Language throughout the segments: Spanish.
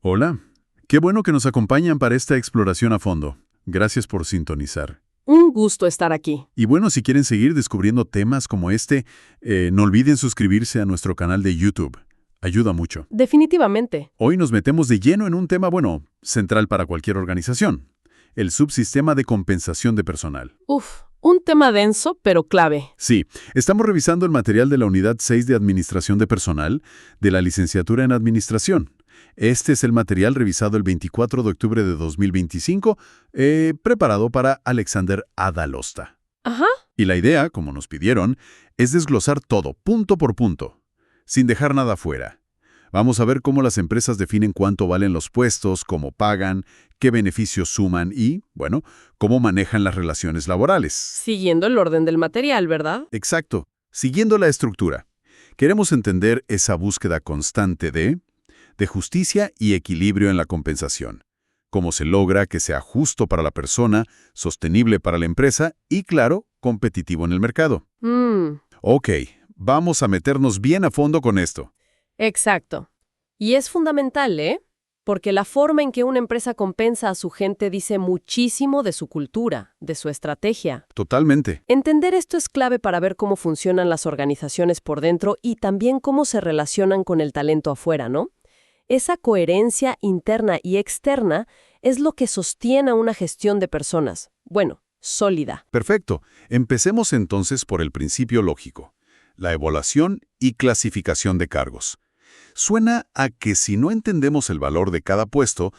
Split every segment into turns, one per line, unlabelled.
Hola, qué bueno que nos acompañan para esta exploración a fondo. Gracias por sintonizar.
Un gusto estar aquí.
Y bueno, si quieren seguir descubriendo temas como este, no olviden suscribirse a nuestro canal de YouTube. Ayuda mucho.
Definitivamente.
Hoy nos metemos de lleno en un tema, central para cualquier organización. El subsistema de compensación de personal.
Uf, un tema denso, pero clave.
Sí, estamos revisando el material de la Unidad 6 de Administración de Personal de la Licenciatura en Administración. Este es el material revisado el 24 de octubre de 2025, preparado para Alexander Adalosta.
Ajá.
Y la idea, como nos pidieron, es desglosar todo, punto por punto, sin dejar nada fuera. Vamos a ver cómo las empresas definen cuánto valen los puestos, cómo pagan, qué beneficios suman y, cómo manejan las relaciones laborales.
Siguiendo el orden del material, ¿verdad?
Exacto, siguiendo la estructura. Queremos entender esa búsqueda constante de justicia y equilibrio en la compensación. Cómo se logra que sea justo para la persona, sostenible para la empresa y, claro, competitivo en el mercado. Ok, vamos a meternos bien a fondo con esto.
Exacto. Y es fundamental, ¿eh? Porque la forma en que una empresa compensa a su gente dice muchísimo de su cultura, de su estrategia.
Totalmente.
Entender esto es clave para ver cómo funcionan las organizaciones por dentro y también cómo se relacionan con el talento afuera, ¿no? Esa coherencia interna y externa es lo que sostiene a una gestión de personas, sólida.
Perfecto. Empecemos entonces por el principio lógico, la evaluación y clasificación de cargos. Suena a que si no entendemos el valor de cada puesto,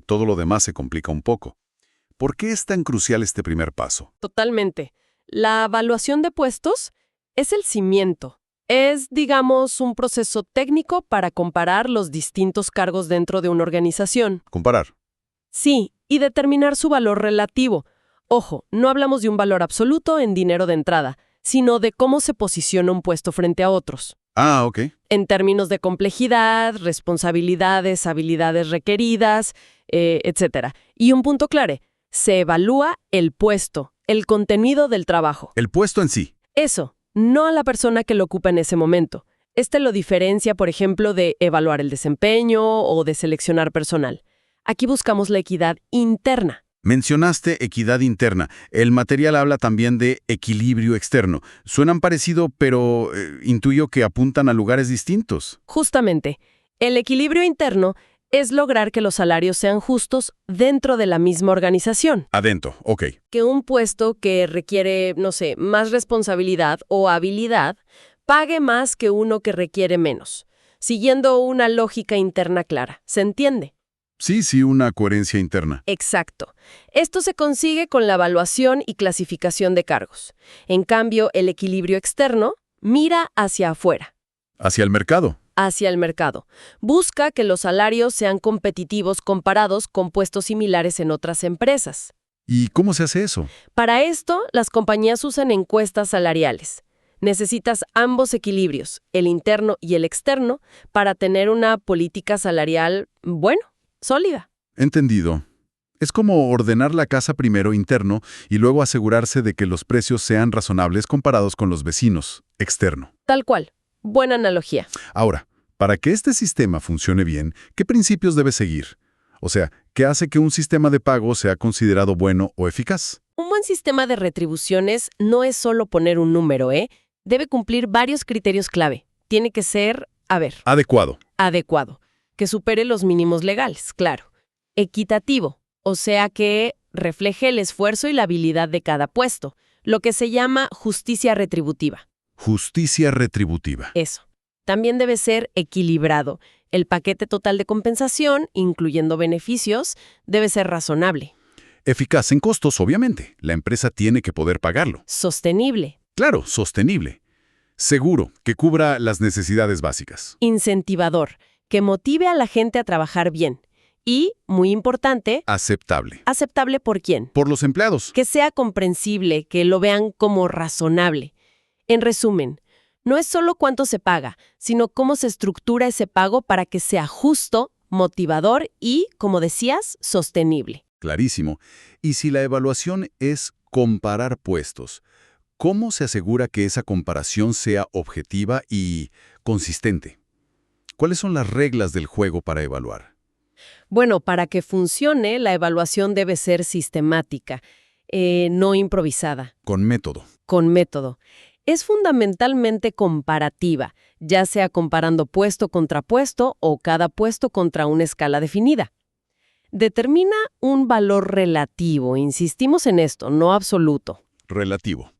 todo lo demás se complica un poco. ¿Por qué es tan crucial este primer paso?
Totalmente. La evaluación de puestos es el cimiento. Es, digamos, un proceso técnico para comparar los distintos cargos dentro de una organización.
Comparar.
Sí, y determinar su valor relativo. Ojo, no hablamos de un valor absoluto en dinero de entrada, sino de cómo se posiciona un puesto frente a otros.
Ah, ok.
En términos de complejidad, responsabilidades, habilidades requeridas, etc. Y un punto clave, se evalúa el puesto, el contenido del trabajo.
El puesto en sí.
Eso. No a la persona que lo ocupa en ese momento. Este lo diferencia, por ejemplo, de evaluar el desempeño o de seleccionar personal. Aquí buscamos la equidad interna.
Mencionaste equidad interna. El material habla también de equilibrio externo. Suenan parecido, pero intuyo que apuntan a lugares distintos.
Justamente, el equilibrio interno es lograr que los salarios sean justos dentro de la misma organización.
Adentro, ok.
Que un puesto que requiere, más responsabilidad o habilidad, pague más que uno que requiere menos, siguiendo una lógica interna clara. ¿Se entiende?
Sí, una coherencia interna.
Exacto. Esto se consigue con la evaluación y clasificación de cargos. En cambio, el equilibrio externo mira hacia afuera.
Hacia el mercado.
Hacia el mercado. Busca que los salarios sean competitivos comparados con puestos similares en otras empresas.
¿Y cómo se hace eso?
Para esto, las compañías usan encuestas salariales. Necesitas ambos equilibrios, el interno y el externo, para tener una política salarial, sólida.
Entendido. Es como ordenar la casa primero interno y luego asegurarse de que los precios sean razonables comparados con los vecinos, externo.
Tal cual. Buena analogía.
Ahora, para que este sistema funcione bien, ¿qué principios debe seguir? O sea, ¿qué hace que un sistema de pago sea considerado bueno o eficaz?
Un buen sistema de retribuciones no es solo poner un número, Debe cumplir varios criterios clave. Tiene que ser,
Adecuado.
Adecuado. Que supere los mínimos legales, claro. Equitativo, o sea que refleje el esfuerzo y la habilidad de cada puesto, lo que se llama justicia retributiva.
Justicia retributiva.
Eso. También debe ser equilibrado. El paquete total de compensación, incluyendo beneficios, debe ser razonable.
Eficaz en costos, obviamente. La empresa tiene que poder pagarlo.
Sostenible.
Claro, sostenible. Seguro, que cubra las necesidades básicas.
Incentivador, que motive a la gente a trabajar bien. Y, muy importante,
Aceptable.
¿aceptable por quién?
Por los empleados.
Que sea comprensible, que lo vean como razonable. En resumen, no es solo cuánto se paga, sino cómo se estructura ese pago para que sea justo, motivador y, como decías, sostenible.
Clarísimo. Y si la evaluación es comparar puestos, ¿cómo se asegura que esa comparación sea objetiva y consistente? ¿Cuáles son las reglas del juego para evaluar?
Bueno, para que funcione, la evaluación debe ser sistemática, no improvisada,
Con método.
con método. Es fundamentalmente comparativa, ya sea comparando puesto contra puesto o cada puesto contra una escala definida. Determina un valor relativo, insistimos en esto, no absoluto.
Relativo.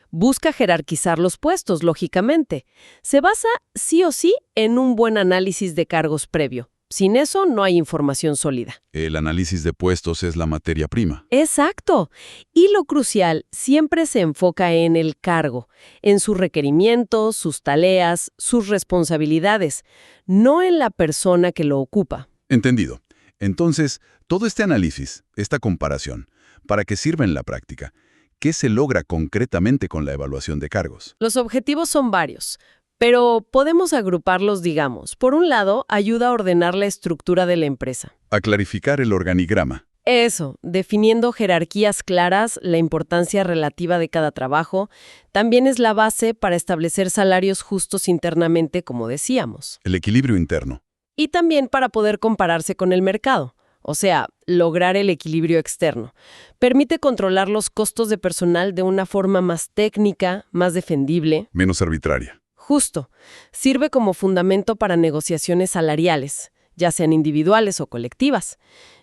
Busca jerarquizar los puestos, lógicamente. Se basa, sí o sí, en un buen análisis de cargos previo. Sin eso, no hay información sólida.
El análisis de puestos es la materia prima.
Exacto. Y lo crucial siempre se enfoca en el cargo, en sus requerimientos, sus tareas, sus responsabilidades, no en la persona que lo ocupa.
Entendido. Entonces, todo este análisis, esta comparación, ¿para qué sirve en la práctica? ¿Qué se logra concretamente con la evaluación de cargos?
Los objetivos son varios, pero podemos agruparlos, digamos. Por un lado, ayuda a ordenar la estructura de la empresa.
A clarificar el organigrama.
Eso, definiendo jerarquías claras, la importancia relativa de cada trabajo, también es la base para establecer salarios justos internamente, como decíamos.
El equilibrio interno.
Y también para poder compararse con el mercado, o sea, lograr el equilibrio externo. Permite controlar los costos de personal de una forma más técnica, más defendible.
Menos arbitraria.
Justo. Sirve como fundamento para negociaciones salariales, ya sean individuales o colectivas.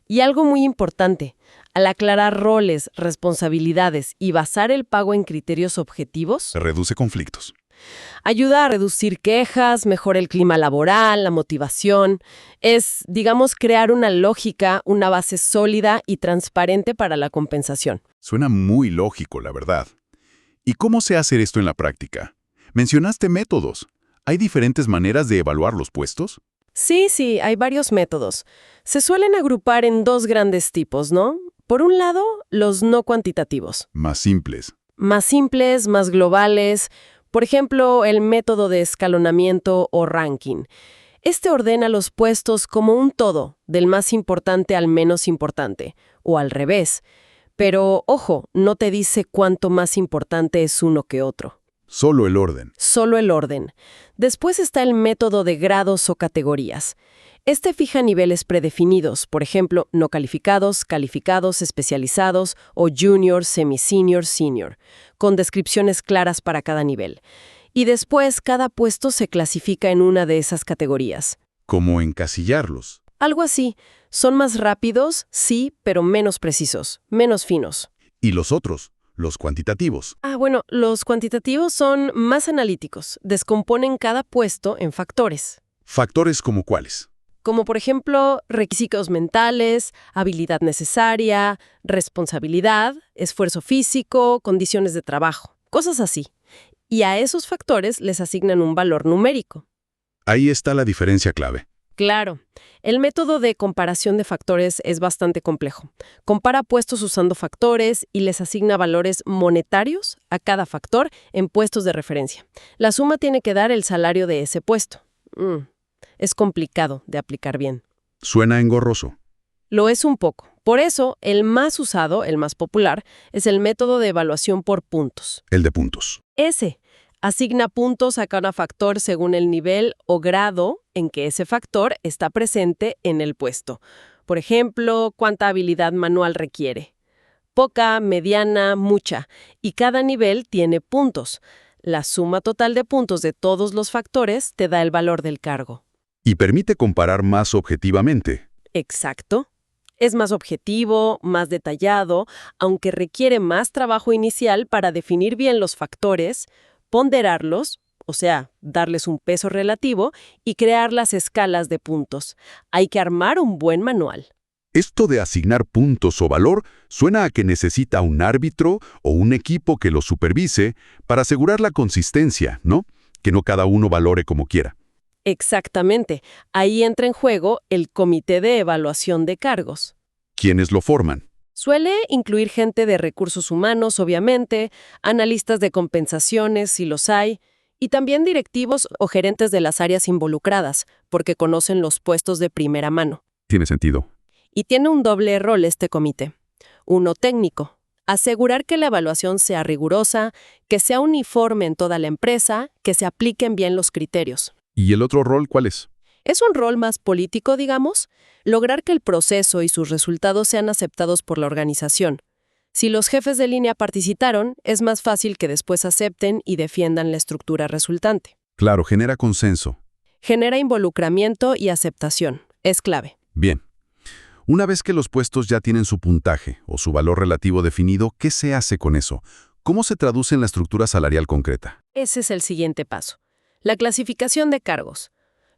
Y algo muy importante, al aclarar roles, responsabilidades y basar el pago en criterios objetivos,
Se reduce conflictos.
ayuda a reducir quejas, mejora el clima laboral, la motivación. Es, digamos, crear una lógica, una base sólida y transparente para la compensación.
Suena muy lógico, la verdad. ¿Y cómo se hace esto en la práctica? Mencionaste métodos. ¿Hay diferentes maneras de evaluar los puestos?
Sí, hay varios métodos. Se suelen agrupar en dos grandes tipos, ¿no? Por un lado, los no cuantitativos.
Más simples.
Más simples, más globales. Por ejemplo, el método de escalonamiento o ranking. Este ordena los puestos como un todo, del más importante al menos importante, o al revés. Pero, ojo, no te dice cuánto más importante es uno que otro.
Solo el orden.
Solo el orden. Después está el método de grados o categorías. Este fija niveles predefinidos, por ejemplo, no calificados, calificados, especializados o junior, semi-senior, senior, con descripciones claras para cada nivel. Y después cada puesto se clasifica en una de esas categorías.
¿Cómo encasillarlos?
Algo así. Son más rápidos, sí, pero menos precisos, menos finos.
¿Y los otros? Los cuantitativos.
Bueno, los cuantitativos son más analíticos. Descomponen cada puesto en factores.
¿Factores como cuáles?
Como por ejemplo, requisitos mentales, habilidad necesaria, responsabilidad, esfuerzo físico, condiciones de trabajo, cosas así. Y a esos factores les asignan un valor numérico.
Ahí está la diferencia clave.
Claro, el método de comparación de factores es bastante complejo. Compara puestos usando factores y les asigna valores monetarios a cada factor en puestos de referencia. La suma tiene que dar el salario de ese puesto. Es complicado de aplicar bien.
Suena engorroso.
Lo es un poco. Por eso, el más usado, el más popular, es el método de evaluación por puntos.
El de puntos.
Ese asigna puntos a cada factor según el nivel o grado en que ese factor está presente en el puesto. Por ejemplo, cuánta habilidad manual requiere. Poca, mediana, mucha. Y cada nivel tiene puntos. La suma total de puntos de todos los factores te da el valor del cargo.
Y permite comparar más objetivamente.
Exacto. Es más objetivo, más detallado, aunque requiere más trabajo inicial para definir bien los factores, ponderarlos, o sea, darles un peso relativo, y crear las escalas de puntos. Hay que armar un buen manual.
Esto de asignar puntos o valor suena a que necesita un árbitro o un equipo que lo supervise para asegurar la consistencia, ¿no? Que no cada uno valore como quiera.
Exactamente. Ahí entra en juego el Comité de Evaluación de Cargos.
¿Quiénes lo forman?
Suele incluir gente de recursos humanos, obviamente, analistas de compensaciones, si los hay, y también directivos o gerentes de las áreas involucradas, porque conocen los puestos de primera mano.
Tiene sentido.
Y tiene un doble rol este comité. Uno técnico, asegurar que la evaluación sea rigurosa, que sea uniforme en toda la empresa, que se apliquen bien los criterios.
¿Y el otro rol cuál es?
Es un rol más político, digamos, lograr que el proceso y sus resultados sean aceptados por la organización. Si los jefes de línea participaron, es más fácil que después acepten y defiendan la estructura resultante.
Claro, genera consenso.
Genera involucramiento y aceptación. Es clave.
Bien. Una vez que los puestos ya tienen su puntaje o su valor relativo definido, ¿qué se hace con eso? ¿Cómo se traduce en la estructura salarial concreta?
Ese es el siguiente paso. La clasificación de cargos.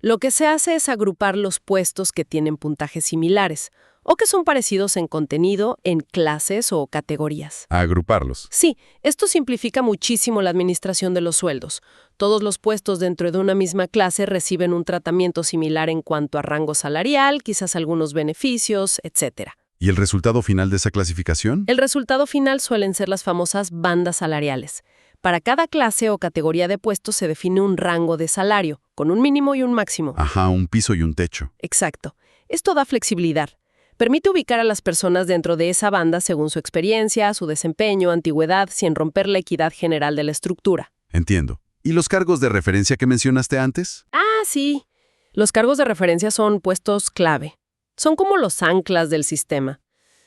Lo que se hace es agrupar los puestos que tienen puntajes similares o que son parecidos en contenido en clases o categorías.
A agruparlos.
Sí, esto simplifica muchísimo la administración de los sueldos. Todos los puestos dentro de una misma clase reciben un tratamiento similar en cuanto a rango salarial, quizás algunos beneficios, etc.
¿Y el resultado final de esa clasificación?
El resultado final suelen ser las famosas bandas salariales. Para cada clase o categoría de puestos se define un rango de salario, con un mínimo y un máximo.
Ajá, un piso y un techo.
Exacto. Esto da flexibilidad. Permite ubicar a las personas dentro de esa banda según su experiencia, su desempeño, antigüedad, sin romper la equidad general de la estructura.
Entiendo. ¿Y los cargos de referencia que mencionaste antes?
Ah, sí. Los cargos de referencia son puestos clave. Son como los anclas del sistema.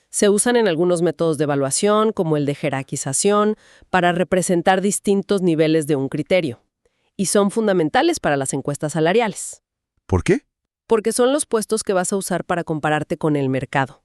Se usan en algunos métodos de evaluación, como el de jerarquización, para representar distintos niveles de un criterio. Y son fundamentales para las encuestas salariales.
¿Por qué?
Porque son los puestos que vas a usar para compararte con el mercado.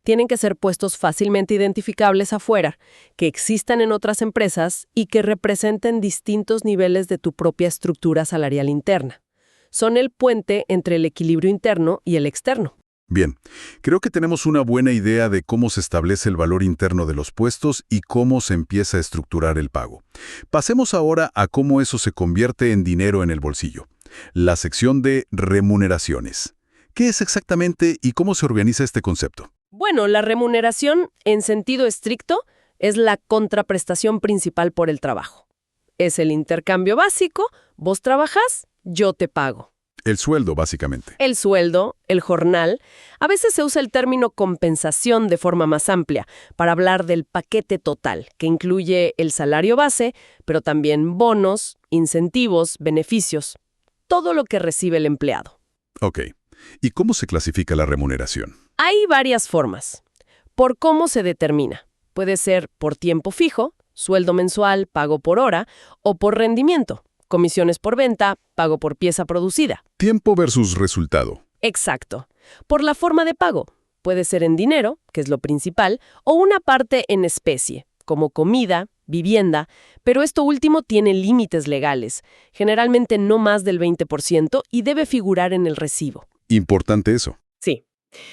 Tienen que ser puestos fácilmente identificables afuera, que existan en otras empresas y que representen distintos niveles de tu propia estructura salarial interna. Son el puente entre el equilibrio interno y el externo.
Bien, creo que tenemos una buena idea de cómo se establece el valor interno de los puestos y cómo se empieza a estructurar el pago. Pasemos ahora a cómo eso se convierte en dinero en el bolsillo. La sección de remuneraciones. ¿Qué es exactamente y cómo se organiza este concepto?
Bueno, la remuneración, en sentido estricto, es la contraprestación principal por el trabajo. Es el intercambio básico, vos trabajás, yo te pago.
El sueldo, básicamente.
El sueldo, el jornal. A veces se usa el término compensación de forma más amplia para hablar del paquete total, que incluye el salario base, pero también bonos, incentivos, beneficios. Todo lo que recibe el empleado.
Ok. ¿Y cómo se clasifica la remuneración?
Hay varias formas. Por cómo se determina. Puede ser por tiempo fijo, sueldo mensual, pago por hora, o por rendimiento. Comisiones por venta, pago por pieza producida.
Tiempo versus resultado.
Exacto. Por la forma de pago. Puede ser en dinero, que es lo principal, o una parte en especie, como comida, vivienda, pero esto último tiene límites legales, generalmente no más del 20% y debe figurar en el recibo.
Importante eso.
Sí.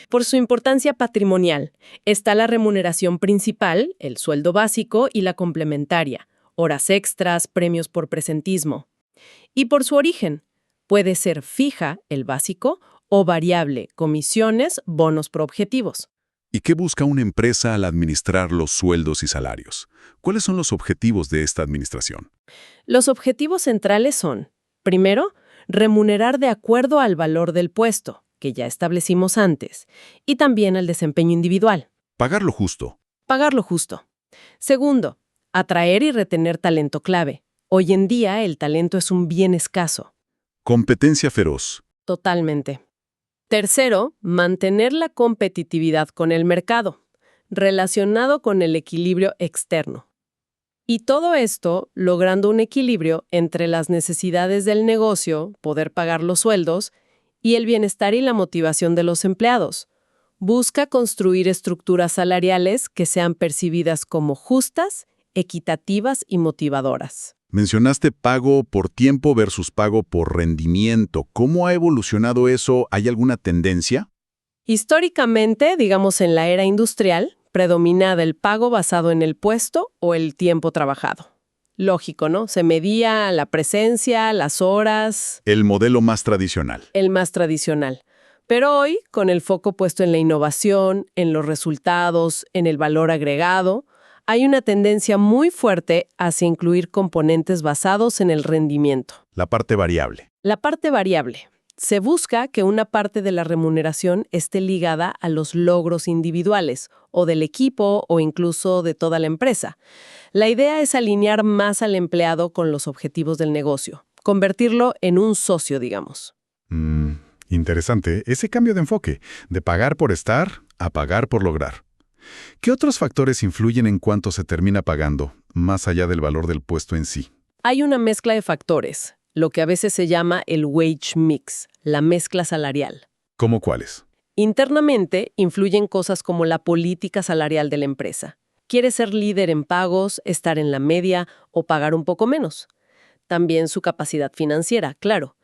Por su importancia patrimonial, está la remuneración principal, el sueldo básico y la complementaria. Horas extras, premios por presentismo. Y por su origen, puede ser fija, el básico, o variable, comisiones, bonos por objetivos.
¿Y qué busca una empresa al administrar los sueldos y salarios? ¿Cuáles son los objetivos de esta administración?
Los objetivos centrales son, primero, remunerar de acuerdo al valor del puesto, que ya establecimos antes, y también al desempeño individual.
Pagar lo justo.
Pagar lo justo. Segundo, atraer y retener talento clave. Hoy en día el talento es un bien escaso.
Competencia feroz.
Totalmente. Tercero, mantener la competitividad con el mercado, relacionado con el equilibrio externo. Y todo esto logrando un equilibrio entre las necesidades del negocio, poder pagar los sueldos, y el bienestar y la motivación de los empleados. Busca construir estructuras salariales que sean percibidas como justas, equitativas y motivadoras.
Mencionaste pago por tiempo versus pago por rendimiento. ¿Cómo ha evolucionado eso? ¿Hay alguna tendencia?
Históricamente, digamos en la era industrial, predominaba el pago basado en el puesto o el tiempo trabajado. Lógico, ¿no? Se medía la presencia, las horas.
El modelo más tradicional.
El más tradicional. Pero hoy, con el foco puesto en la innovación, en los resultados, en el valor agregado, hay una tendencia muy fuerte hacia incluir componentes basados en el rendimiento.
La parte variable.
La parte variable. Se busca que una parte de la remuneración esté ligada a los logros individuales, o del equipo, o incluso de toda la empresa. La idea es alinear más al empleado con los objetivos del negocio, convertirlo en un socio, digamos.
Interesante ese cambio de enfoque, de pagar por estar a pagar por lograr. ¿Qué otros factores influyen en cuánto se termina pagando, más allá del valor del puesto en sí?
Hay una mezcla de factores, lo que a veces se llama el wage mix, la mezcla salarial.
¿Cómo cuáles?
Internamente, influyen cosas como la política salarial de la empresa. ¿Quiere ser líder en pagos, estar en la media o pagar un poco menos? También su capacidad financiera, claro.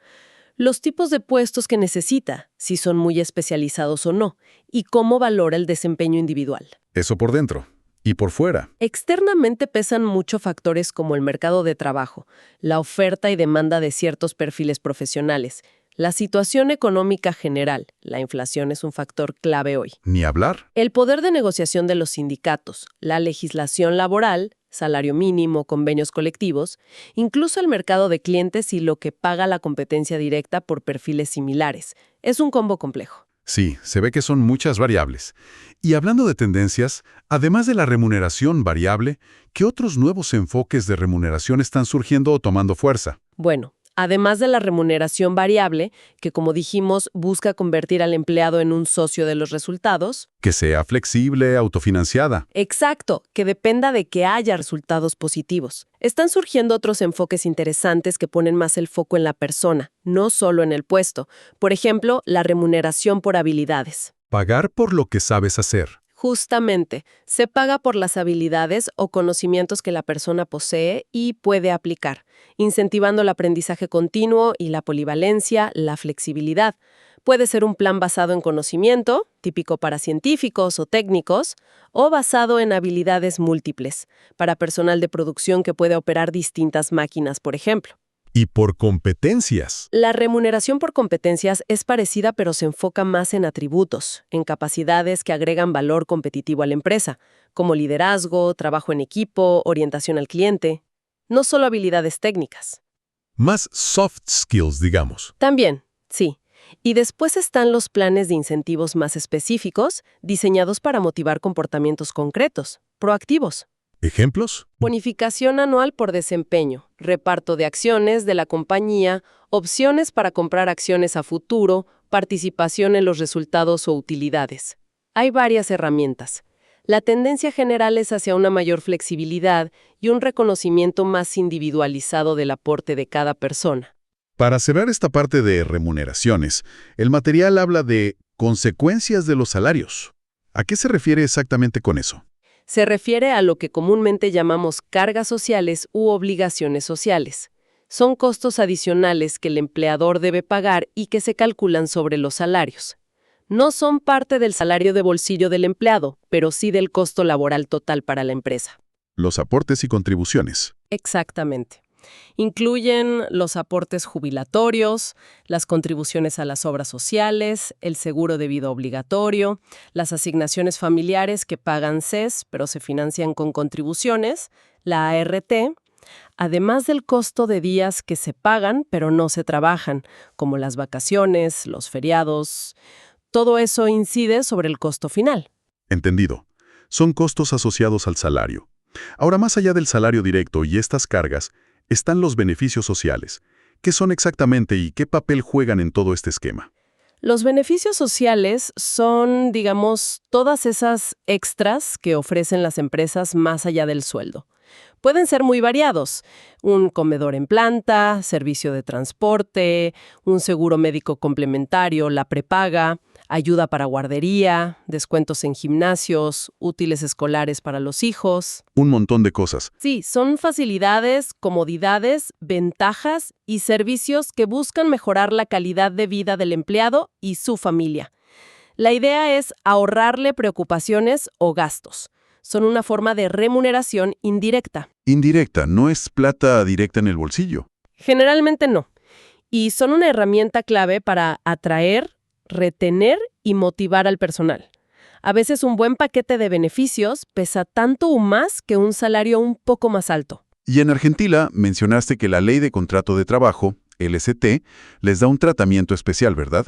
Los tipos de puestos que necesita, si son muy especializados o no, y cómo valora el desempeño individual.
Eso por dentro. ¿Y por fuera?
Externamente pesan mucho factores como el mercado de trabajo, la oferta y demanda de ciertos perfiles profesionales, la situación económica general, la inflación es un factor clave hoy.
Ni hablar.
El poder de negociación de los sindicatos, la legislación laboral, salario mínimo, convenios colectivos, incluso el mercado de clientes y lo que paga la competencia directa por perfiles similares. Es un combo complejo.
Sí, se ve que son muchas variables. Y hablando de tendencias, además de la remuneración variable, ¿qué otros nuevos enfoques de remuneración están surgiendo o tomando fuerza?
Bueno, además de la remuneración variable, que como dijimos busca convertir al empleado en un socio de los resultados.
Que sea flexible, autofinanciada.
Exacto, que dependa de que haya resultados positivos. Están surgiendo otros enfoques interesantes que ponen más el foco en la persona, no solo en el puesto. Por ejemplo, la remuneración por habilidades.
Pagar por lo que sabes hacer.
Justamente, se paga por las habilidades o conocimientos que la persona posee y puede aplicar, incentivando el aprendizaje continuo y la polivalencia, la flexibilidad. Puede ser un plan basado en conocimiento, típico para científicos o técnicos, o basado en habilidades múltiples, para personal de producción que puede operar distintas máquinas, por ejemplo.
Y por competencias.
La remuneración por competencias es parecida pero se enfoca más en atributos, en capacidades que agregan valor competitivo a la empresa, como liderazgo, trabajo en equipo, orientación al cliente, no solo habilidades técnicas.
Más soft skills, digamos.
También, sí. Y después están los planes de incentivos más específicos, diseñados para motivar comportamientos concretos, proactivos.
¿Ejemplos?
Bonificación anual por desempeño, reparto de acciones de la compañía, opciones para comprar acciones a futuro, participación en los resultados o utilidades. Hay varias herramientas. La tendencia general es hacia una mayor flexibilidad y un reconocimiento más individualizado del aporte de cada persona.
Para cerrar esta parte de remuneraciones, el material habla de consecuencias de los salarios. ¿A qué se refiere exactamente con eso?
Se refiere a lo que comúnmente llamamos cargas sociales u obligaciones sociales. Son costos adicionales que el empleador debe pagar y que se calculan sobre los salarios. No son parte del salario de bolsillo del empleado, pero sí del costo laboral total para la empresa.
Los aportes y contribuciones.
Exactamente. Incluyen los aportes jubilatorios, las contribuciones a las obras sociales, el seguro de vida obligatorio, las asignaciones familiares que pagan CES, pero se financian con contribuciones, la ART, además del costo de días que se pagan, pero no se trabajan, como las vacaciones, los feriados. Todo eso incide sobre el costo final.
Entendido. Son costos asociados al salario. Ahora, más allá del salario directo y estas cargas, están los beneficios sociales. ¿Qué son exactamente y qué papel juegan en todo este esquema?
Los beneficios sociales son, digamos, todas esas extras que ofrecen las empresas más allá del sueldo. Pueden ser muy variados. Un comedor en planta, servicio de transporte, un seguro médico complementario, la prepaga, ayuda para guardería, descuentos en gimnasios, útiles escolares para los hijos.
Un montón de cosas.
Sí, son facilidades, comodidades, ventajas y servicios que buscan mejorar la calidad de vida del empleado y su familia. La idea es ahorrarle preocupaciones o gastos. Son una forma de remuneración indirecta.
Indirecta, no es plata directa en el bolsillo.
Generalmente no. Y son una herramienta clave para atraer, retener y motivar al personal. A veces un buen paquete de beneficios pesa tanto o más que un salario un poco más alto.
Y en Argentina mencionaste que la Ley de Contrato de Trabajo, LCT, les da un tratamiento especial, ¿verdad?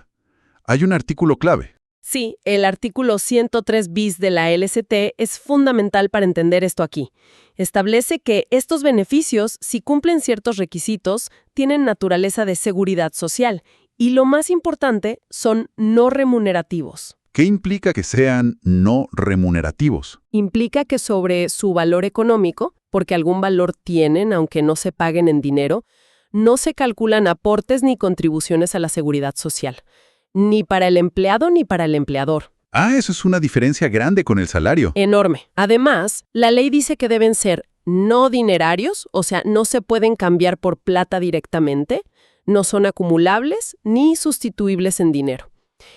Hay un artículo clave.
Sí, el artículo 103 bis de la LCT es fundamental para entender esto aquí. Establece que estos beneficios, si cumplen ciertos requisitos, tienen naturaleza de seguridad social Y lo más importante, son no remunerativos.
¿Qué implica que sean no remunerativos?
Implica que sobre su valor económico, porque algún valor tienen aunque no se paguen en dinero, no se calculan aportes ni contribuciones a la seguridad social, ni para el empleado ni para el empleador.
Ah, eso es una diferencia grande con el salario.
Enorme. Además, la ley dice que deben ser no dinerarios, o sea, no se pueden cambiar por plata directamente, no son acumulables ni sustituibles en dinero.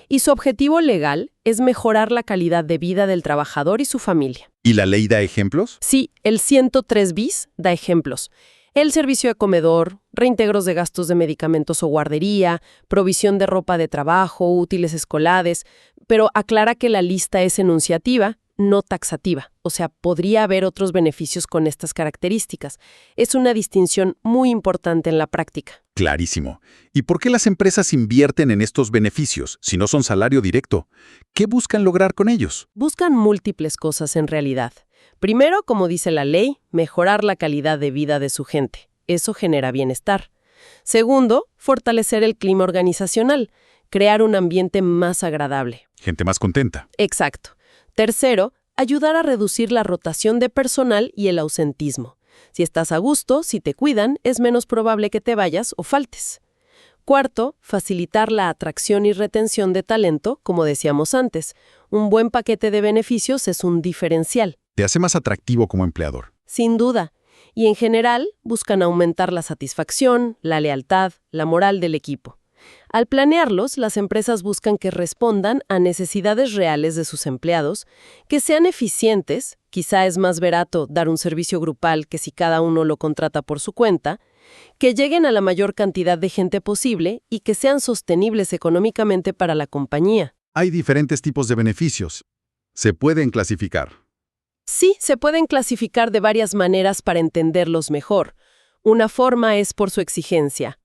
Y su objetivo legal es mejorar la calidad de vida del trabajador y su familia.
¿Y la ley da ejemplos?
Sí, el 103 bis da ejemplos. El servicio de comedor, reintegros de gastos de medicamentos o guardería, provisión de ropa de trabajo, útiles escolares, pero aclara que la lista es enunciativa, no taxativa. O sea, podría haber otros beneficios con estas características. Es una distinción muy importante en la práctica.
Clarísimo. ¿Y por qué las empresas invierten en estos beneficios si no son salario directo? ¿Qué buscan lograr con ellos?
Buscan múltiples cosas en realidad. Primero, como dice la ley, mejorar la calidad de vida de su gente. Eso genera bienestar. Segundo, fortalecer el clima organizacional, crear un ambiente más agradable.
Gente más contenta.
Exacto. Tercero, ayudar a reducir la rotación de personal y el ausentismo. Si estás a gusto, si te cuidan, es menos probable que te vayas o faltes. Cuarto, facilitar la atracción y retención de talento, como decíamos antes. Un buen paquete de beneficios es un diferencial.
Te hace más atractivo como empleador.
Sin duda. Y en general, buscan aumentar la satisfacción, la lealtad, la moral del equipo. Al planearlos, las empresas buscan que respondan a necesidades reales de sus empleados, que sean eficientes, quizá es más barato dar un servicio grupal que si cada uno lo contrata por su cuenta, que lleguen a la mayor cantidad de gente posible y que sean sostenibles económicamente para la compañía.
Hay diferentes tipos de beneficios. Se pueden clasificar.
Sí, se pueden clasificar de varias maneras para entenderlos mejor. Una forma es por su exigencia.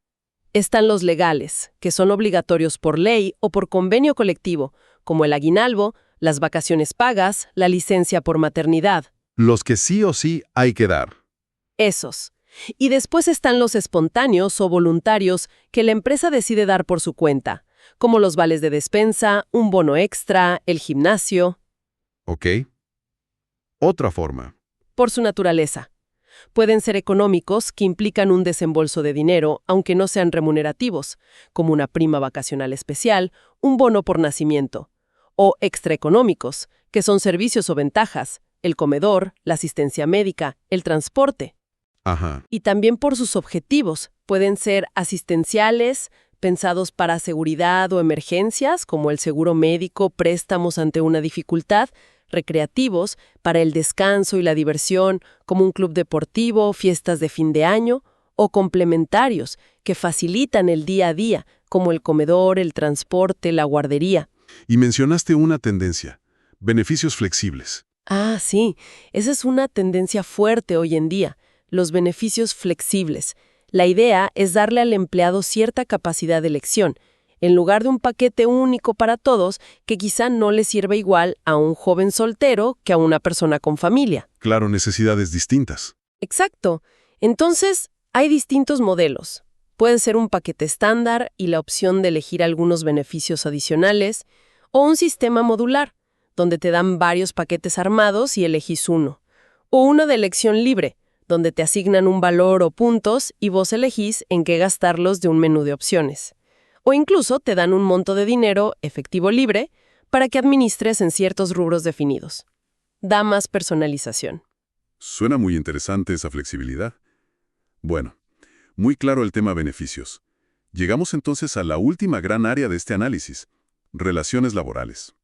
Están los legales, que son obligatorios por ley o por convenio colectivo, como el aguinaldo, las vacaciones pagas, la licencia por maternidad.
Los que sí o sí hay que dar.
Esos. Y después están los espontáneos o voluntarios que la empresa decide dar por su cuenta, como los vales de despensa, un bono extra, el gimnasio.
¿Ok? Otra forma.
Por su naturaleza. Pueden ser económicos, que implican un desembolso de dinero, aunque no sean remunerativos, como una prima vacacional especial, un bono por nacimiento. O extraeconómicos, que son servicios o ventajas, el comedor, la asistencia médica, el transporte.
Ajá.
Y también por sus objetivos. Pueden ser asistenciales, pensados para seguridad o emergencias, como el seguro médico, préstamos ante una dificultad, recreativos, para el descanso y la diversión, como un club deportivo, fiestas de fin de año, o complementarios, que facilitan el día a día, como el comedor, el transporte, la guardería.
Y mencionaste una tendencia, beneficios flexibles.
Ah, sí, esa es una tendencia fuerte hoy en día, los beneficios flexibles. La idea es darle al empleado cierta capacidad de elección, en lugar de un paquete único para todos que quizá no le sirva igual a un joven soltero que a una persona con familia.
Claro, necesidades distintas.
Exacto. Entonces, hay distintos modelos. Puede ser un paquete estándar y la opción de elegir algunos beneficios adicionales, o un sistema modular, donde te dan varios paquetes armados y elegís uno. O uno de elección libre, donde te asignan un valor o puntos y vos elegís en qué gastarlos de un menú de opciones. O incluso te dan un monto de dinero, efectivo libre, para que administres en ciertos rubros definidos. Da más personalización.
Suena muy interesante esa flexibilidad. Bueno, muy claro el tema beneficios. Llegamos entonces a la última gran área de este análisis, relaciones laborales.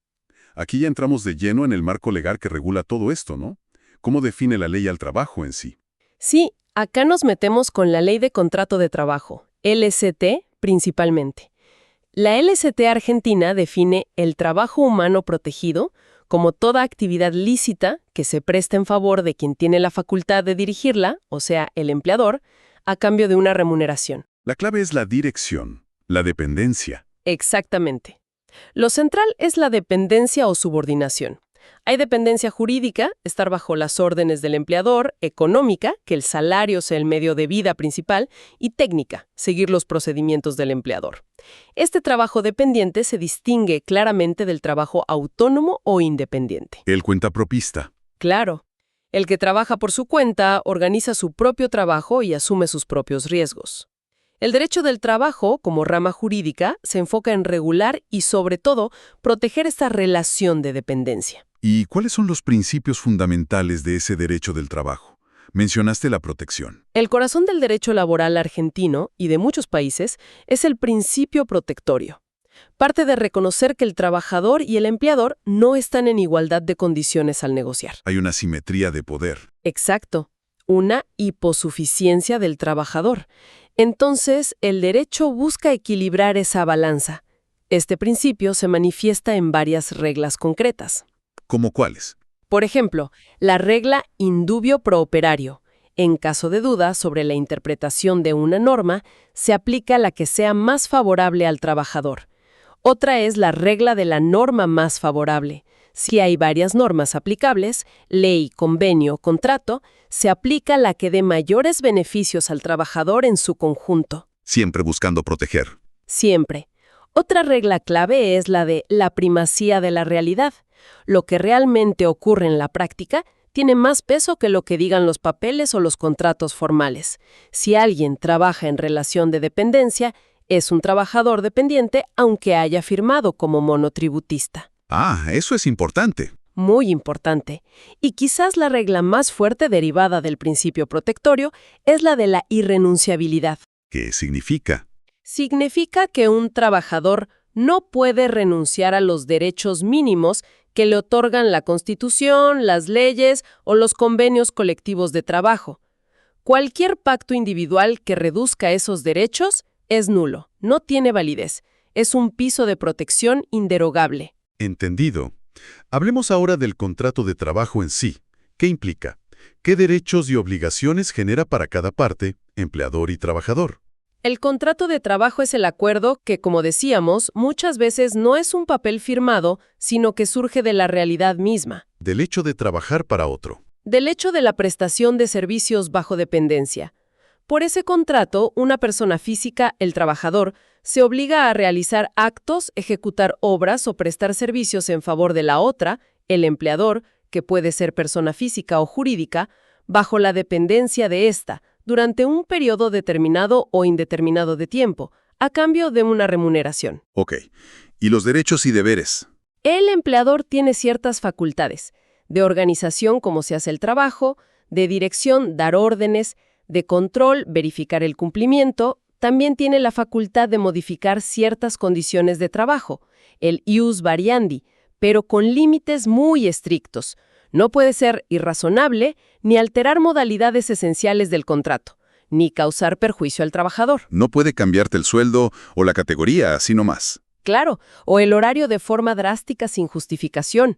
Aquí ya entramos de lleno en el marco legal que regula todo esto, ¿no? ¿Cómo define la ley al trabajo en sí?
Sí, acá nos metemos con la Ley de Contrato de Trabajo, LCT, principalmente. La LCT argentina define el trabajo humano protegido como toda actividad lícita que se presta en favor de quien tiene la facultad de dirigirla, o sea, el empleador, a cambio de una remuneración.
La clave es la dirección, la dependencia.
Exactamente. Lo central es la dependencia o subordinación. Hay dependencia jurídica, estar bajo las órdenes del empleador; económica, que el salario sea el medio de vida principal; y técnica, seguir los procedimientos del empleador. Este trabajo dependiente se distingue claramente del trabajo autónomo o independiente.
El cuentapropista.
Claro. El que trabaja por su cuenta organiza su propio trabajo y asume sus propios riesgos. El derecho del trabajo, como rama jurídica, se enfoca en regular y, sobre todo, proteger esta relación de dependencia.
¿Y cuáles son los principios fundamentales de ese derecho del trabajo? Mencionaste la protección.
El corazón del derecho laboral argentino y de muchos países es el principio protectorio. Parte de reconocer que el trabajador y el empleador no están en igualdad de condiciones al negociar.
Hay una simetría de poder.
Exacto. Una hiposuficiencia del trabajador. Entonces, el derecho busca equilibrar esa balanza. Este principio se manifiesta en varias reglas concretas.
¿Cómo cuáles?
Por ejemplo, la regla in dubio pro operario. En caso de duda sobre la interpretación de una norma, se aplica la que sea más favorable al trabajador. Otra es la regla de la norma más favorable. Si hay varias normas aplicables, ley, convenio, contrato, se aplica la que dé mayores beneficios al trabajador en su conjunto.
Siempre buscando proteger.
Siempre. Otra regla clave es la de la primacía de la realidad. Lo que realmente ocurre en la práctica tiene más peso que lo que digan los papeles o los contratos formales. Si alguien trabaja en relación de dependencia, es un trabajador dependiente aunque haya firmado como monotributista.
Ah, eso es importante.
Muy importante. Y quizás la regla más fuerte derivada del principio protectorio es la de la irrenunciabilidad.
¿Qué significa?
Significa que un trabajador no puede renunciar a los derechos mínimos que le otorgan la Constitución, las leyes o los convenios colectivos de trabajo. Cualquier pacto individual que reduzca esos derechos es nulo, no tiene validez. Es un piso de protección inderogable.
Entendido. Hablemos ahora del contrato de trabajo en sí. ¿Qué implica? ¿Qué derechos y obligaciones genera para cada parte, empleador y trabajador?
El contrato de trabajo es el acuerdo que, como decíamos, muchas veces no es un papel firmado, sino que surge de la realidad misma.
Del hecho de trabajar para otro.
Del hecho de la prestación de servicios bajo dependencia. Por ese contrato, una persona física, el trabajador, se obliga a realizar actos, ejecutar obras o prestar servicios en favor de la otra, el empleador, que puede ser persona física o jurídica, bajo la dependencia de ésta, durante un periodo determinado o indeterminado de tiempo, a cambio de una remuneración.
Ok. ¿Y los derechos y deberes?
El empleador tiene ciertas facultades, de organización como se hace el trabajo, de dirección, dar órdenes, de control, verificar el cumplimiento. También tiene la facultad de modificar ciertas condiciones de trabajo, el ius variandi, pero con límites muy estrictos. No puede ser irrazonable ni alterar modalidades esenciales del contrato, ni causar perjuicio al trabajador.
No puede cambiarte el sueldo o la categoría, así nomás.
Claro, o el horario de forma drástica sin justificación.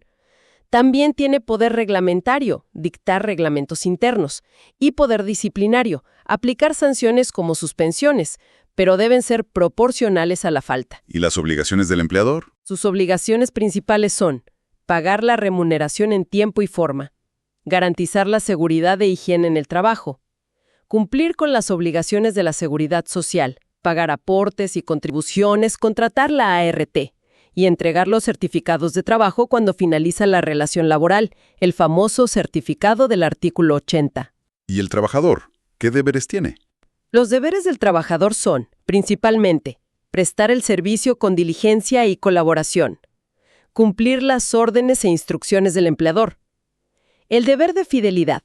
También tiene poder reglamentario, dictar reglamentos internos, y poder disciplinario, aplicar sanciones como suspensiones, pero deben ser proporcionales a la falta.
¿Y las obligaciones del empleador?
Sus obligaciones principales son pagar la remuneración en tiempo y forma, garantizar la seguridad e higiene en el trabajo, cumplir con las obligaciones de la seguridad social, pagar aportes y contribuciones, contratar la ART, y entregar los certificados de trabajo cuando finaliza la relación laboral, el famoso certificado del artículo 80.
¿Y el trabajador? ¿Qué deberes tiene?
Los deberes del trabajador son, principalmente, prestar el servicio con diligencia y colaboración, cumplir las órdenes e instrucciones del empleador, el deber de fidelidad,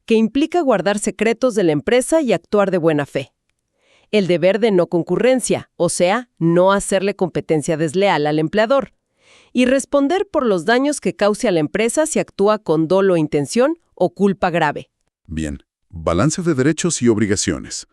que implica guardar secretos de la empresa y actuar de buena fe, el deber de no concurrencia, o sea, no hacerle competencia desleal al empleador, y responder por los daños que cause a la empresa si actúa con dolo, intención o culpa grave.
Bien. Balance de derechos y obligaciones.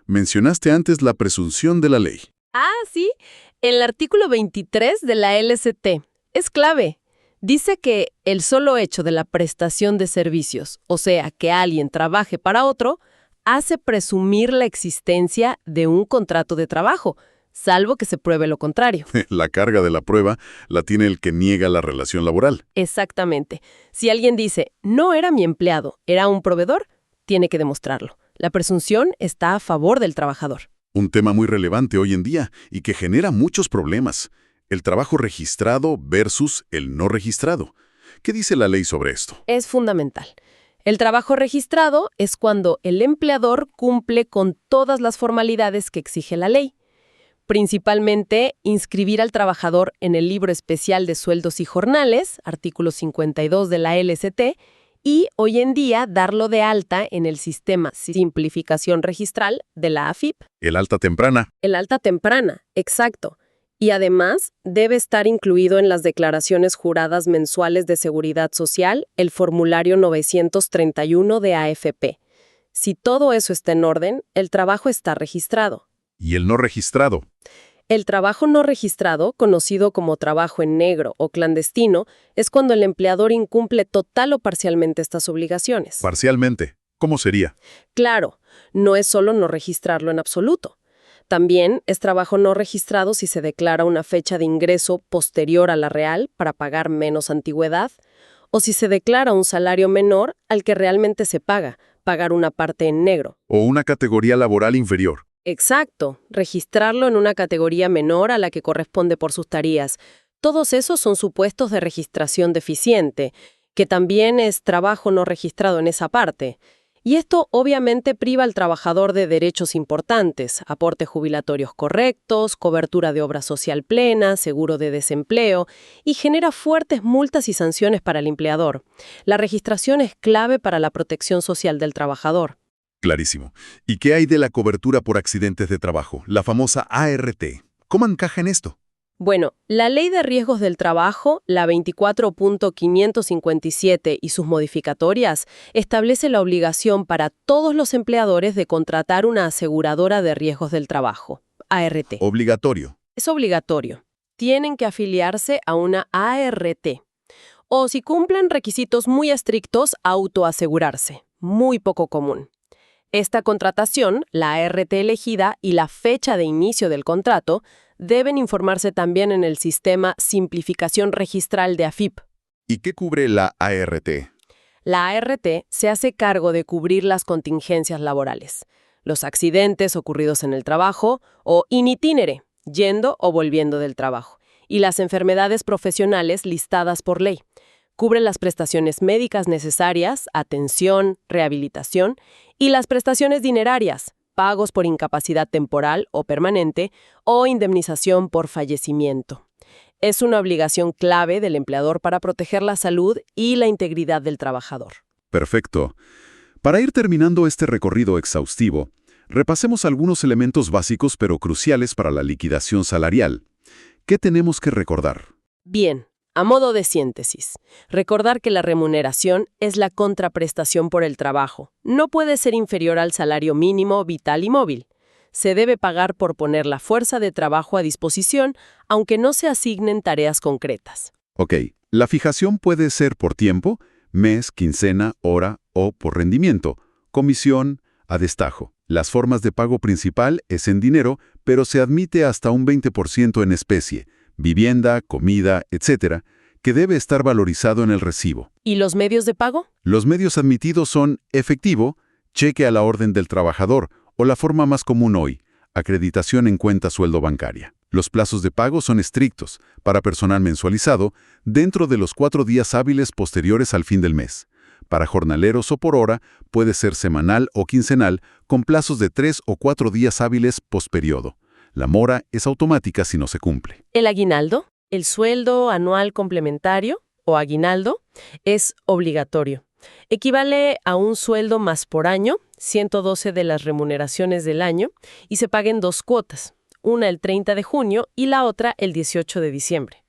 Mencionaste antes la presunción de la ley.
Ah, sí. El artículo 23 de la LCT es clave. Dice que el solo hecho de la prestación de servicios, o sea, que alguien trabaje para otro, hace presumir la existencia de un contrato de trabajo, salvo que se pruebe lo contrario.
La carga de la prueba la tiene el que niega la relación laboral.
Exactamente. Si alguien dice, no era mi empleado, era un proveedor, tiene que demostrarlo. La presunción está a favor del trabajador.
Un tema muy relevante hoy en día y que genera muchos problemas. El trabajo registrado versus el no registrado. ¿Qué dice la ley sobre esto?
Es fundamental. El trabajo registrado es cuando el empleador cumple con todas las formalidades que exige la ley. Principalmente, inscribir al trabajador en el libro especial de sueldos y jornales, artículo 52 de la LST, y hoy en día darlo de alta en el sistema simplificación registral de la AFIP.
El alta temprana.
El alta temprana, exacto. Y además, debe estar incluido en las declaraciones juradas mensuales de Seguridad Social, el formulario 931 de AFP. Si todo eso está en orden, el trabajo está registrado.
¿Y el no registrado?
El trabajo no registrado, conocido como trabajo en negro o clandestino, es cuando el empleador incumple total o parcialmente estas obligaciones.
Parcialmente. ¿Cómo sería?
Claro, no es solo no registrarlo en absoluto. También es trabajo no registrado si se declara una fecha de ingreso posterior a la real para pagar menos antigüedad, o si se declara un salario menor al que realmente se paga, pagar una parte en negro.
O una categoría laboral inferior.
Exacto, registrarlo en una categoría menor a la que corresponde por sus tareas. Todos esos son supuestos de registración deficiente, que también es trabajo no registrado en esa parte. Y esto obviamente priva al trabajador de derechos importantes, aportes jubilatorios correctos, cobertura de obra social plena, seguro de desempleo, y genera fuertes multas y sanciones para el empleador. La registración es clave para la protección social del trabajador.
Clarísimo. ¿Y qué hay de la cobertura por accidentes de trabajo, la famosa ART? ¿Cómo encaja en esto?
Bueno, la Ley de Riesgos del Trabajo, la 24.557 y sus modificatorias, establece la obligación para todos los empleadores de contratar una aseguradora de riesgos del trabajo, ART.
Obligatorio.
Es obligatorio. Tienen que afiliarse a una ART. O si cumplen requisitos muy estrictos, autoasegurarse. Muy poco común. Esta contratación, la ART elegida y la fecha de inicio del contrato deben informarse también en el sistema Simplificación Registral de AFIP.
¿Y qué cubre la ART?
La ART se hace cargo de cubrir las contingencias laborales, los accidentes ocurridos en el trabajo o in itinere, yendo o volviendo del trabajo, y las enfermedades profesionales listadas por ley. Cubre las prestaciones médicas necesarias, atención, rehabilitación y las prestaciones dinerarias, pagos por incapacidad temporal o permanente o indemnización por fallecimiento. Es una obligación clave del empleador para proteger la salud y la integridad del trabajador.
Perfecto. Para ir terminando este recorrido exhaustivo, repasemos algunos elementos básicos pero cruciales para la liquidación salarial. ¿Qué tenemos que recordar?
Bien. A modo de síntesis, recordar que la remuneración es la contraprestación por el trabajo. No puede ser inferior al salario mínimo, vital y móvil. Se debe pagar por poner la fuerza de trabajo a disposición, aunque no se asignen tareas concretas.
Ok, la fijación puede ser por tiempo, mes, quincena, hora o por rendimiento, comisión, a destajo. Las formas de pago principal es en dinero, pero se admite hasta un 20% en especie, vivienda, comida, etcétera, que debe estar valorizado en el recibo.
¿Y los medios de pago?
Los medios admitidos son efectivo, cheque a la orden del trabajador o la forma más común hoy, acreditación en cuenta sueldo bancaria. Los plazos de pago son estrictos, para personal mensualizado, dentro de los 4 días hábiles posteriores al fin del mes. Para jornaleros o por hora, puede ser semanal o quincenal, con plazos de 3 o 4 días hábiles postperiodo. La mora es automática si no se cumple.
El aguinaldo, el sueldo anual complementario o aguinaldo, es obligatorio. Equivale a un sueldo más por año, 112 de las remuneraciones del año, y se paga en 2 cuotas, una el 30 de junio y la otra el 18 de diciembre.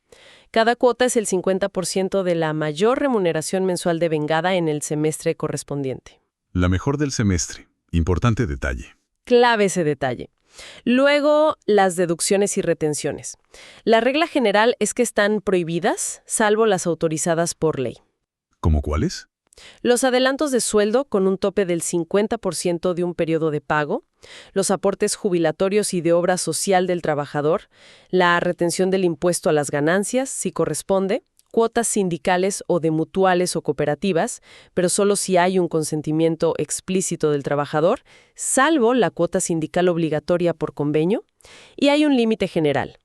Cada cuota es el 50% de la mayor remuneración mensual devengada en el semestre correspondiente.
La mejor del semestre. Importante detalle.
Clave ese detalle. Luego, las deducciones y retenciones. La regla general es que están prohibidas, salvo las autorizadas por ley.
¿Cómo cuáles?
Los adelantos de sueldo con un tope del 50% de un periodo de pago, los aportes jubilatorios y de obra social del trabajador, la retención del impuesto a las ganancias, si corresponde, cuotas sindicales o de mutuales o cooperativas, pero solo si hay un consentimiento explícito del trabajador, salvo la cuota sindical obligatoria por convenio, y hay un límite general.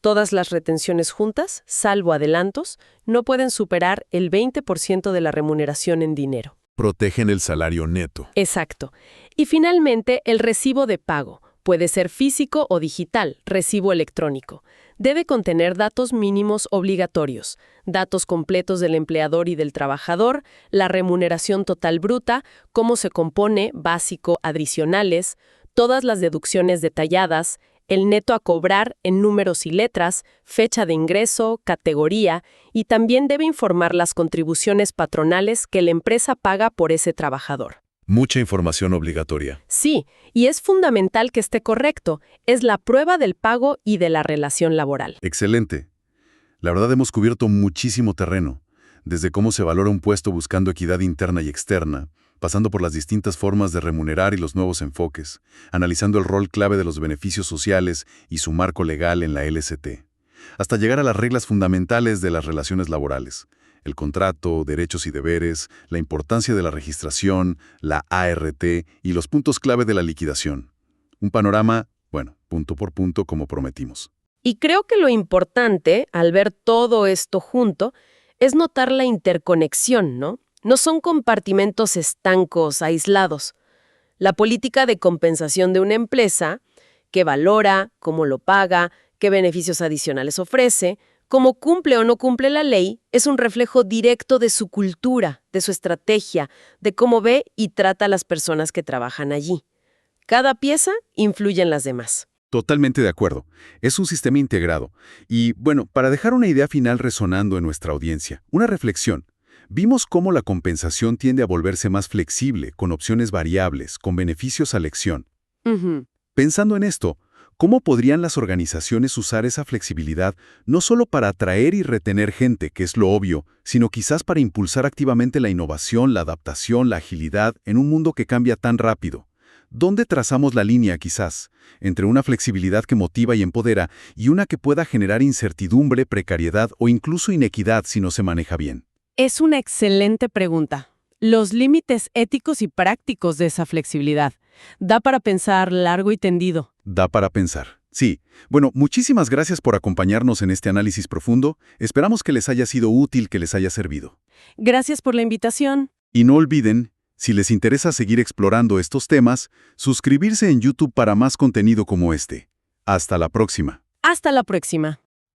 Todas las retenciones juntas, salvo adelantos, no pueden superar el 20% de la remuneración en dinero.
Protegen el salario neto.
Exacto. Y finalmente, el recibo de pago. Puede ser físico o digital, recibo electrónico. Debe contener datos mínimos obligatorios, datos completos del empleador y del trabajador, la remuneración total bruta, cómo se compone, básico, adicionales, todas las deducciones detalladas, el neto a cobrar en números y letras, fecha de ingreso, categoría, y también debe informar las contribuciones patronales que la empresa paga por ese trabajador.
Mucha información obligatoria.
Sí, y es fundamental que esté correcto. Es la prueba del pago y de la relación laboral.
Excelente. La verdad hemos cubierto muchísimo terreno, desde cómo se valora un puesto buscando equidad interna y externa, pasando por las distintas formas de remunerar y los nuevos enfoques, analizando el rol clave de los beneficios sociales y su marco legal en la LST, hasta llegar a las reglas fundamentales de las relaciones laborales, el contrato, derechos y deberes, la importancia de la registración, la ART y los puntos clave de la liquidación. Un panorama, bueno, punto por punto como prometimos.
Y creo que lo importante, al ver todo esto junto, es notar la interconexión, ¿no? No son compartimentos estancos, aislados. La política de compensación de una empresa, qué valora, cómo lo paga, qué beneficios adicionales ofrece, cómo cumple o no cumple la ley, es un reflejo directo de su cultura, de su estrategia, de cómo ve y trata a las personas que trabajan allí. Cada pieza influye en las demás.
Totalmente de acuerdo. Es un sistema integrado. Y, bueno, para dejar una idea final resonando en nuestra audiencia, una reflexión. Vimos cómo la compensación tiende a volverse más flexible, con opciones variables, con beneficios a elección. Pensando en esto, ¿cómo podrían las organizaciones usar esa flexibilidad no solo para atraer y retener gente, que es lo obvio, sino quizás para impulsar activamente la innovación, la adaptación, la agilidad en un mundo que cambia tan rápido? ¿Dónde trazamos la línea, quizás, entre una flexibilidad que motiva y empodera y una que pueda generar incertidumbre, precariedad o incluso inequidad si no se maneja bien?
Es una excelente pregunta. Los límites éticos y prácticos de esa flexibilidad. Da para pensar largo y tendido.
Da para pensar. Sí. Bueno, muchísimas gracias por acompañarnos en este análisis profundo. Esperamos que les haya sido útil, que les haya servido.
Gracias por la invitación.
Y no olviden, si les interesa seguir explorando estos temas, suscribirse en YouTube para más contenido como este. Hasta la próxima.
Hasta la próxima.